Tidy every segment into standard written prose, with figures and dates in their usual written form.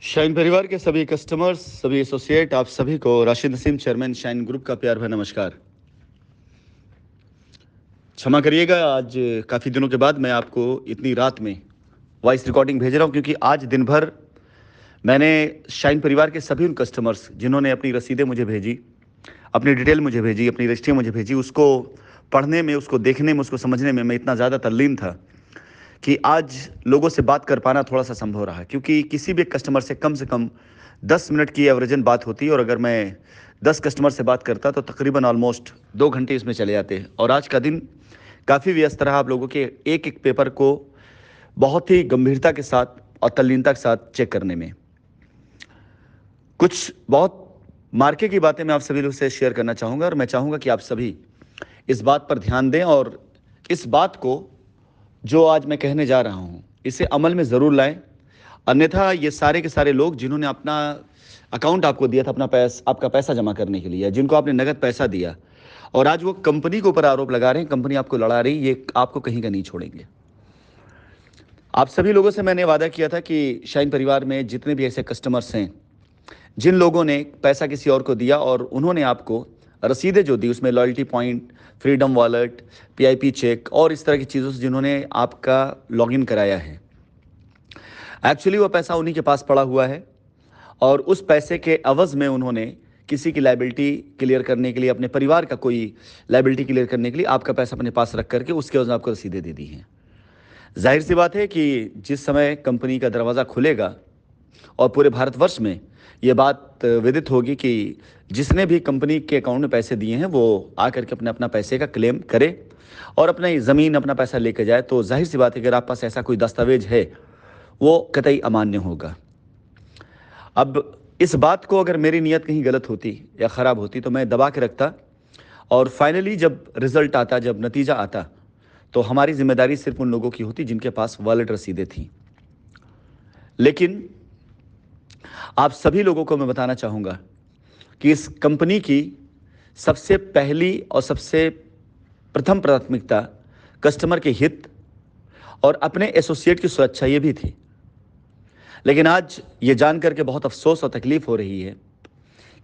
Shine परिवार के सभी कस्टमर्स, सभी एसोसिएट, आप सभी को Rashid Naseem chairman shine group का प्यार भरा नमस्कार। क्षमा करिएगा, आज काफ़ी दिनों के बाद मैं आपको इतनी रात में वॉइस रिकॉर्डिंग भेज रहा हूं, क्योंकि आज दिन भर मैंने शाइन परिवार के सभी उन कस्टमर्स जिन्होंने अपनी रसीदें मुझे भेजी, अपनी डिटेल मुझे भेजी, अपनी रजिस्ट्री मुझे भेजी, उसको पढ़ने में, उसको देखने में, उसको समझने में मैं इतना ज़्यादा तल्लीन था कि आज लोगों से बात कर पाना थोड़ा सा संभव रहा, क्योंकि किसी भी कस्टमर से कम 10 मिनट की एवरेजन बात होती है, और अगर मैं 10 कस्टमर से बात करता तो तकरीबन ऑलमोस्ट 2 घंटे इसमें चले जाते। और आज का दिन काफ़ी व्यस्त रहा आप लोगों के एक एक पेपर को बहुत ही गंभीरता के साथ और तल्लीनता के साथ चेक करने में। कुछ बहुत मार्के की बातें मैं आप सभी लोग से शेयर करना चाहूँगा, और मैं चाहूँगा कि आप सभी इस बात पर ध्यान दें और इस बात को, जो आज मैं कहने जा रहा हूँ, इसे अमल में ज़रूर लाएं। अन्यथा ये सारे के सारे लोग जिन्होंने अपना अकाउंट आपको दिया था, आपका पैसा जमा करने के लिए, जिनको आपने नगद पैसा दिया, और आज वो कंपनी के ऊपर आरोप लगा रहे हैं, कंपनी आपको लड़ा रही, ये आपको कहीं का नहीं छोड़ेंगे। आप सभी लोगों से मैंने वादा किया था कि शाइन परिवार में जितने भी ऐसे कस्टमर्स हैं जिन लोगों ने पैसा किसी और को दिया और उन्होंने आपको रसीदें जो दी, उसमें loyalty point, freedom wallet, PIP check और इस तरह की चीज़ों से जिन्होंने आपका लॉगिन कराया है, एक्चुअली वो पैसा उन्हीं के पास पड़ा हुआ है, और उस पैसे के अवज़ में उन्होंने किसी की लाइबिलिटी क्लियर करने के लिए, अपने परिवार का कोई लाइबिलिटी क्लियर करने के लिए आपका पैसा अपने पास रख करके उसके अवज़ में आपको रसीदें दे दी हैं। जाहिर सी बात है कि जिस समय कंपनी का दरवाज़ा खुलेगा और पूरे भारतवर्ष में ये बात विदित होगी कि जिसने भी कंपनी के अकाउंट में पैसे दिए हैं वो आकर के अपने अपना पैसे का क्लेम करे और अपनी ज़मीन, अपना पैसा लेकर जाए, तो जाहिर सी बात है कि अगर आप पास ऐसा कोई दस्तावेज है वो कतई अमान्य होगा। अब इस बात को, अगर मेरी नीयत कहीं गलत होती या ख़राब होती, तो मैं दबा के रखता, और फाइनली जब रिज़ल्ट आता, जब नतीजा आता, तो हमारी जिम्मेदारी सिर्फ उन लोगों की होती जिनके पास वॉलेट रसीदें थीं। लेकिन आप सभी लोगों को मैं बताना चाहूँगा कि इस कंपनी की सबसे पहली और सबसे प्रथम प्राथमिकता कस्टमर के हित और अपने एसोसिएट की सुरक्षा ये भी थी। लेकिन आज ये जान करके बहुत अफसोस और तकलीफ हो रही है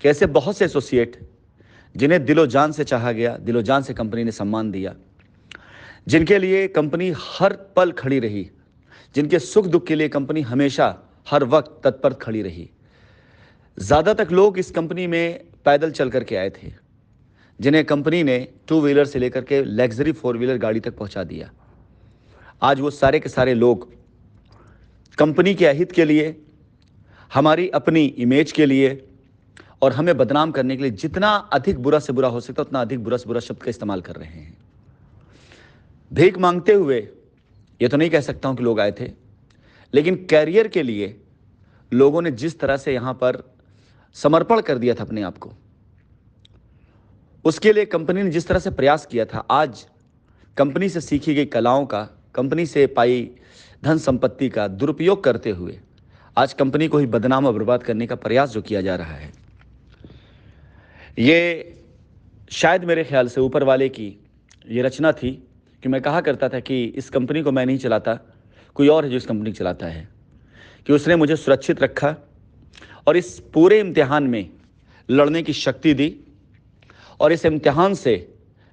कि ऐसे बहुत से एसोसिएट जिन्हें दिलो जान से चाहा गया, दिलो जान से कंपनी ने सम्मान दिया, जिनके लिए कंपनी हर पल खड़ी रही, जिनके सुख दुख के लिए कंपनी हमेशा हर वक्त तत्पर खड़ी रही, ज़्यादातर लोग इस कंपनी में पैदल चल करके आए थे, जिन्हें कंपनी ने 2 व्हीलर से लेकर के लग्जरी 4 व्हीलर गाड़ी तक पहुंचा दिया। आज वो सारे के सारे लोग कंपनी के अहित के लिए, हमारी अपनी इमेज के लिए और हमें बदनाम करने के लिए जितना अधिक बुरा से बुरा हो सकता उतना अधिक बुरा से बुरा शब्द का इस्तेमाल कर रहे हैं। भीख मांगते हुए ये तो नहीं कह सकता हूं कि लोग आए थे, लेकिन कैरियर के लिए लोगों ने जिस तरह से यहां पर समर्पण कर दिया था अपने आप को, उसके लिए कंपनी ने जिस तरह से प्रयास किया था, आज कंपनी से सीखी गई कलाओं का, कंपनी से पाई धन संपत्ति का दुरुपयोग करते हुए आज कंपनी को ही बदनाम और बर्बाद करने का प्रयास जो किया जा रहा है, ये शायद मेरे ख्याल से ऊपर वाले की ये रचना थी कि मैं कहा करता था कि इस कंपनी को मैं नहीं चलाता, कोई और है जो इस कंपनी को चलाता है, कि उसने मुझे सुरक्षित रखा और इस पूरे इम्तिहान में लड़ने की शक्ति दी, और इस इम्तिहान से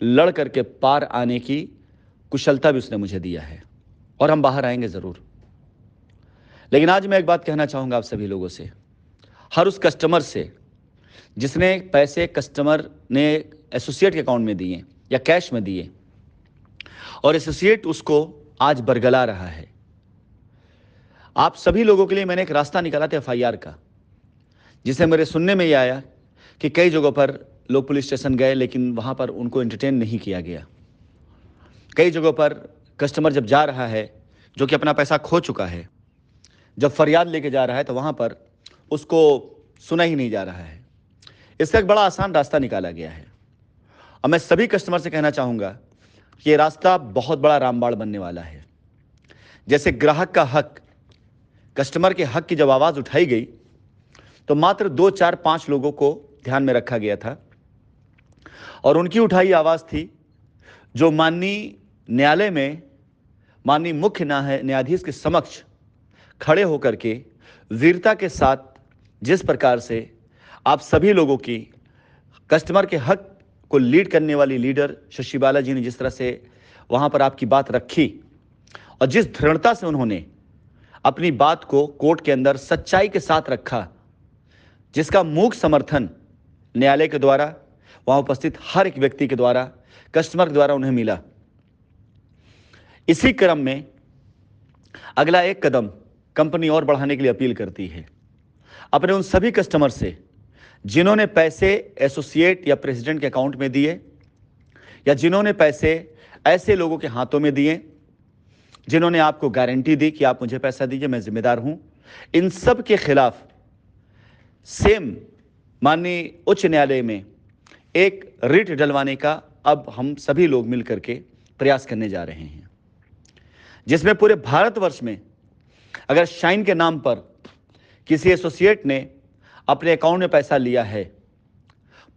लड़ करके पार आने की कुशलता भी उसने मुझे दिया है, और हम बाहर आएंगे ज़रूर। लेकिन आज मैं एक बात कहना चाहूँगा आप सभी लोगों से, हर उस कस्टमर से जिसने पैसे कस्टमर ने एसोसिएट के अकाउंट में दिए या कैश में दिए, और एसोसिएट उसको आज बरगला रहा है, आप सभी लोगों के लिए मैंने एक रास्ता निकाला था एफआईआर का, जिसे मेरे सुनने में ये आया कि कई जगहों पर लोग पुलिस स्टेशन गए, लेकिन वहाँ पर उनको एंटरटेन नहीं किया गया। कई जगहों पर कस्टमर जब जा रहा है, जो कि अपना पैसा खो चुका है, जब फरियाद लेके जा रहा है, तो वहाँ पर उसको सुना ही नहीं जा रहा है। इसका एक बड़ा आसान रास्ता निकाला गया है, और मैं सभी कस्टमर से कहना चाहूँगा कि ये रास्ता बहुत बड़ा रामबाण बनने वाला है। जैसे ग्राहक का हक, कस्टमर के हक की जब आवाज़ उठाई गई, तो मात्र 2, 4, 5 लोगों को ध्यान में रखा गया था, और उनकी उठाई आवाज़ थी जो माननीय न्यायालय में, माननीय मुख्य न्यायाधीश के समक्ष खड़े होकर के वीरता के साथ जिस प्रकार से आप सभी लोगों की कस्टमर के हक को लीड करने वाली लीडर शशि बालाजी ने जिस तरह से वहां पर आपकी बात रखी और जिस दृढ़ता से उन्होंने अपनी बात को कोर्ट के अंदर सच्चाई के साथ रखा, जिसका मूक समर्थन न्यायालय के द्वारा, वहां उपस्थित हर एक व्यक्ति के द्वारा, कस्टमर के द्वारा उन्हें मिला। इसी क्रम में अगला एक कदम कंपनी और बढ़ाने के लिए अपील करती है अपने उन सभी कस्टमर से जिन्होंने पैसे एसोसिएट या प्रेसिडेंट के अकाउंट में दिए, या जिन्होंने पैसे ऐसे लोगों के हाथों में दिए जिन्होंने आपको गारंटी दी कि आप मुझे पैसा दीजिए, मैं जिम्मेदार हूं। इन सब के खिलाफ सेम माननीय उच्च न्यायालय में एक रिट डलवाने का अब हम सभी लोग मिलकर के प्रयास करने जा रहे हैं, जिसमें पूरे भारतवर्ष में अगर शाइन के नाम पर किसी एसोसिएट ने अपने अकाउंट में पैसा लिया है,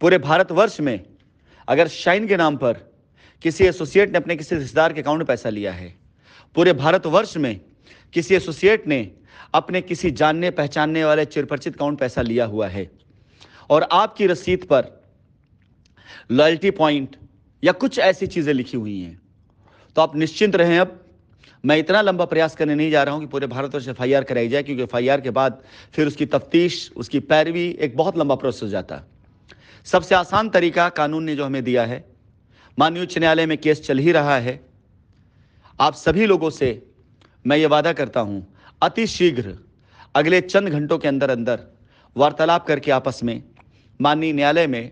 पूरे भारतवर्ष में अगर शाइन के नाम पर किसी एसोसिएट ने अपने किसी रिश्तेदार के अकाउंट में पैसा लिया है, पूरे भारतवर्ष में किसी एसोसिएट ने अपने किसी जानने पहचानने वाले चिरपरिचित अकाउंट पैसा लिया हुआ है और आपकी रसीद पर लॉयल्टी पॉइंट या कुछ ऐसी चीजें लिखी हुई हैं, तो आप निश्चिंत रहें। अब मैं इतना लंबा प्रयास करने नहीं जा रहा हूं कि पूरे भारतवर्ष एफआईआर कराई जाए, क्योंकि एफआईआर के बाद फिर उसकी तफ्तीश, उसकी पैरवी एक बहुत लंबा प्रोसेस हो जाता है। सबसे आसान तरीका कानून ने जो हमें दिया है, माननीय उच्च न्यायालय में केस चल ही रहा है। आप सभी लोगों से मैं ये वादा करता हूं, अति शीघ्र अगले चंद घंटों के अंदर अंदर वार्तालाप करके आपस में माननीय न्यायालय में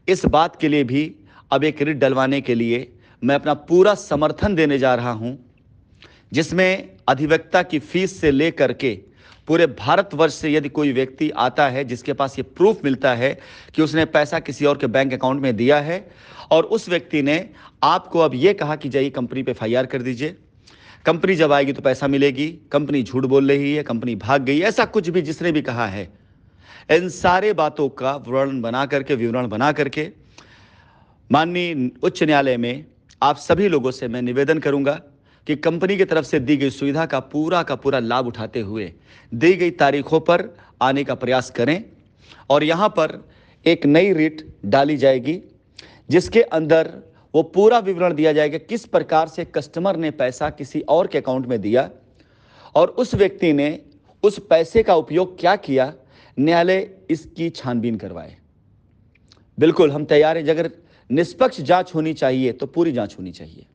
इस बात के लिए भी अब एक रिट डलवाने के लिए मैं अपना पूरा समर्थन देने जा रहा हूं, जिसमें अधिवक्ता की फीस से लेकर के पूरे भारतवर्ष से यदि कोई व्यक्ति आता है जिसके पास ये प्रूफ मिलता है कि उसने पैसा किसी और के बैंक अकाउंट में दिया है और उस व्यक्ति ने आपको अब ये कहा कि जाइए कंपनी पे एफआईआर कर दीजिए, कंपनी जब आएगी तो पैसा मिलेगी, कंपनी झूठ बोल रही है, कंपनी भाग गई, ऐसा कुछ भी जिसने भी कहा है, इन सारे बातों का विवरण बना करके माननीय उच्च न्यायालय में आप सभी लोगों से मैं निवेदन करूंगा कि कंपनी की तरफ से दी गई सुविधा का पूरा लाभ उठाते हुए दी गई तारीखों पर आने का प्रयास करें और यहां पर एक नई रिट डाली जाएगी, जिसके अंदर वो पूरा विवरण दिया जाएगा किस प्रकार से कस्टमर ने पैसा किसी और के अकाउंट में दिया और उस व्यक्ति ने उस पैसे का उपयोग क्या किया। न्यायालय इसकी छानबीन करवाए। बिल्कुल हम तैयार हैं, अगर निष्पक्ष जांच होनी चाहिए तो पूरी जांच होनी चाहिए।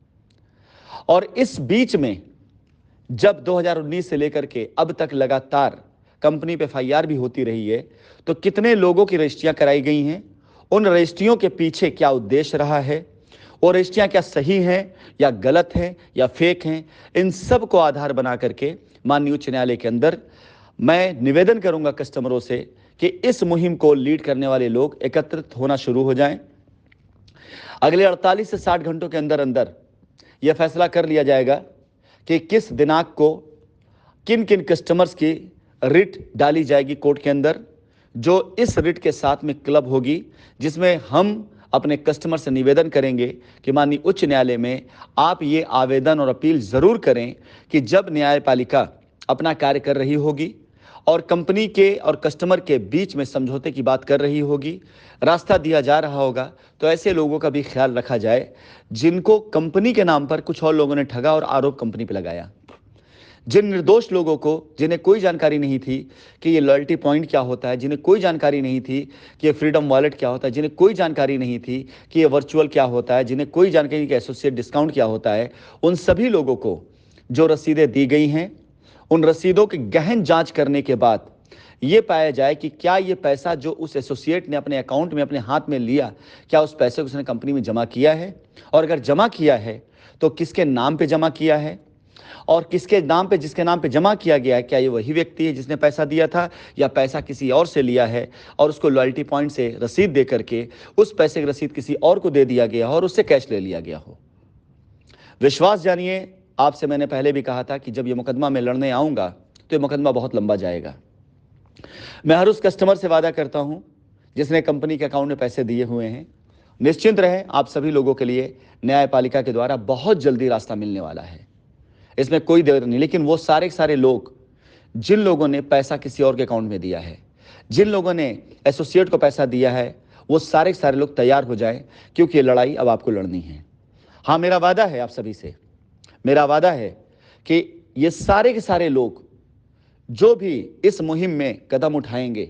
और इस बीच में जब 2019 से लेकर के अब तक लगातार कंपनी पे एफआईआर भी होती रही है, तो कितने लोगों की रजिस्ट्रियां कराई गई हैं, उन रजिस्ट्रियों के पीछे क्या उद्देश्य रहा है, और रजिस्ट्रियां क्या सही हैं या गलत हैं या फेक हैं, इन सब को आधार बना करके माननीय उच्च न्यायालय के अंदर मैं निवेदन करूंगा कस्टमरों से कि इस मुहिम को लीड करने वाले लोग एकत्रित होना शुरू हो जाएं। अगले 48 से 60 घंटों के अंदर अंदर यह फैसला कर लिया जाएगा कि किस दिनांक को किन किन कस्टमर्स की रिट डाली जाएगी कोर्ट के अंदर, जो इस रिट के साथ में क्लब होगी, जिसमें हम अपने कस्टमर से निवेदन करेंगे कि माननीय उच्च न्यायालय में आप ये आवेदन और अपील जरूर करें कि जब न्यायपालिका अपना कार्य कर रही होगी और कंपनी के और कस्टमर के बीच में समझौते की बात कर रही होगी, रास्ता दिया जा रहा होगा, तो ऐसे लोगों का भी ख्याल रखा जाए जिनको कंपनी के नाम पर कुछ और लोगों ने ठगा और आरोप कंपनी पर लगाया। जिन निर्दोष लोगों को, जिन्हें कोई जानकारी नहीं थी कि ये लॉयल्टी पॉइंट क्या होता है, जिन्हें कोई जानकारी नहीं थी कि ये फ्रीडम वॉलेट क्या होता है, जिन्हें कोई जानकारी नहीं थी कि ये वर्चुअल क्या होता है, जिन्हें कोई जानकारी नहीं कि एसोसिएट डिस्काउंट क्या होता है, उन सभी लोगों को जो रसीदें दी गई हैं, उन रसीदों की गहन जांच करने के बाद ये पाया जाए कि क्या ये पैसा जो उस एसोसिएट ने अपने अकाउंट में अपने हाथ में लिया, क्या उस पैसे को उसने कंपनी में जमा किया है, और अगर जमा किया है तो किसके नाम पे जमा किया है, और किसके नाम पे, जिसके नाम पे जमा किया गया है, क्या ये वही व्यक्ति है जिसने पैसा दिया था या पैसा किसी और से लिया है और उसको लॉयल्टी पॉइंट से रसीद दे करके उस पैसे की रसीद किसी और को दे दिया गया और उससे कैश ले लिया गया हो। विश्वास जानिए, आपसे मैंने पहले भी कहा था कि जब ये मुकदमा मैं लड़ने आऊंगा तो ये मुकदमा बहुत लंबा जाएगा। मैं हर उस कस्टमर से वादा करता हूं जिसने कंपनी के अकाउंट में पैसे दिए हुए हैं, निश्चिंत रहें, आप सभी लोगों के लिए न्यायपालिका के द्वारा बहुत जल्दी रास्ता मिलने वाला है, इसमें कोई देर नहीं। लेकिन वो सारे लोग जिन लोगों ने पैसा किसी और के अकाउंट में दिया है, जिन लोगों ने एसोसिएट को पैसा दिया है, वो सारे के सारे लोग तैयार हो जाएं, क्योंकि ये लड़ाई अब आपको लड़नी है। हाँ, मेरा वादा है आप सभी से, मेरा वादा है कि ये सारे के सारे लोग जो भी इस मुहिम में कदम उठाएंगे,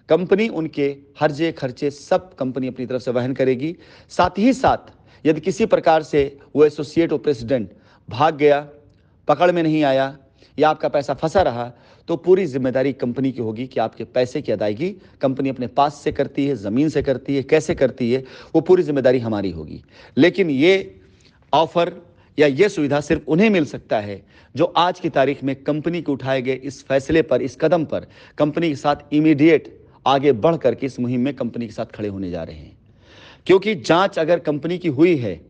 कंपनी उनके हर्जे खर्चे सब कंपनी अपनी तरफ से वहन करेगी। साथ ही साथ यदि किसी प्रकार से वो एसोसिएट और प्रेसिडेंट भाग गया, पकड़ में नहीं आया या आपका पैसा फंसा रहा, तो पूरी जिम्मेदारी कंपनी की होगी कि आपके पैसे की अदायगी कंपनी अपने पास से करती है, ज़मीन से करती है, कैसे करती है, वो पूरी जिम्मेदारी हमारी होगी। लेकिन ये ऑफर या ये सुविधा सिर्फ उन्हें मिल सकता है जो आज की तारीख में कंपनी के उठाए गए इस फैसले पर, इस कदम पर कंपनी के साथ इमीडिएट आगे बढ़ करके इस मुहिम में कंपनी के साथ खड़े होने जा रहे हैं। क्योंकि जांच अगर कंपनी की हुई है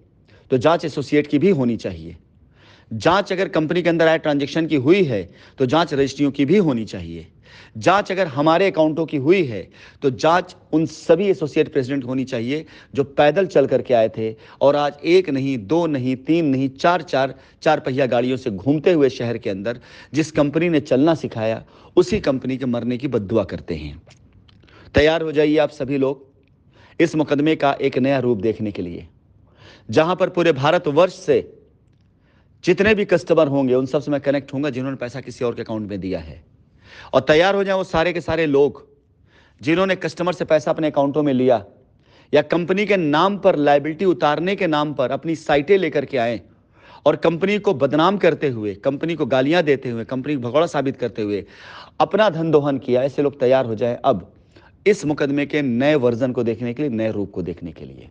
तो जांच एसोसिएट की भी होनी चाहिए। जांच अगर कंपनी के अंदर आए ट्रांजैक्शन की हुई है तो जांच रजिस्ट्रियों की भी होनी चाहिए। जांच अगर हमारे अकाउंटों की हुई है तो जांच उन सभी एसोसिएट प्रेसिडेंट होनी चाहिए जो पैदल चल करके आए थे और आज एक नहीं, दो नहीं, तीन नहीं, चार पहिया गाड़ियों से घूमते हुए शहर के अंदर जिस कंपनी ने चलना सिखाया, उसी कंपनी के मरने की बद्दुआ करते हैं। तैयार हो जाइए आप सभी लोग इस मुकदमे का एक नया रूप देखने के लिए, जहां पर पूरे भारतवर्ष से जितने भी कस्टमर होंगे उन सबसे मैं कनेक्ट होऊंगा जिन्होंने पैसा किसी और के अकाउंट में दिया है। और तैयार हो जाए वो सारे के सारे लोग जिन्होंने कस्टमर से पैसा अपने अकाउंटों में लिया या कंपनी के नाम पर लायबिलिटी उतारने के नाम पर अपनी साइटें लेकर के आए और कंपनी को बदनाम करते हुए, कंपनी को गालियां देते हुए, कंपनी को भगोड़ा साबित करते हुए अपना धन दोहन किया। ऐसे लोग तैयार हो जाए अब इस मुकदमे के नए वर्जन को देखने के लिए, नए रूप को देखने के लिए।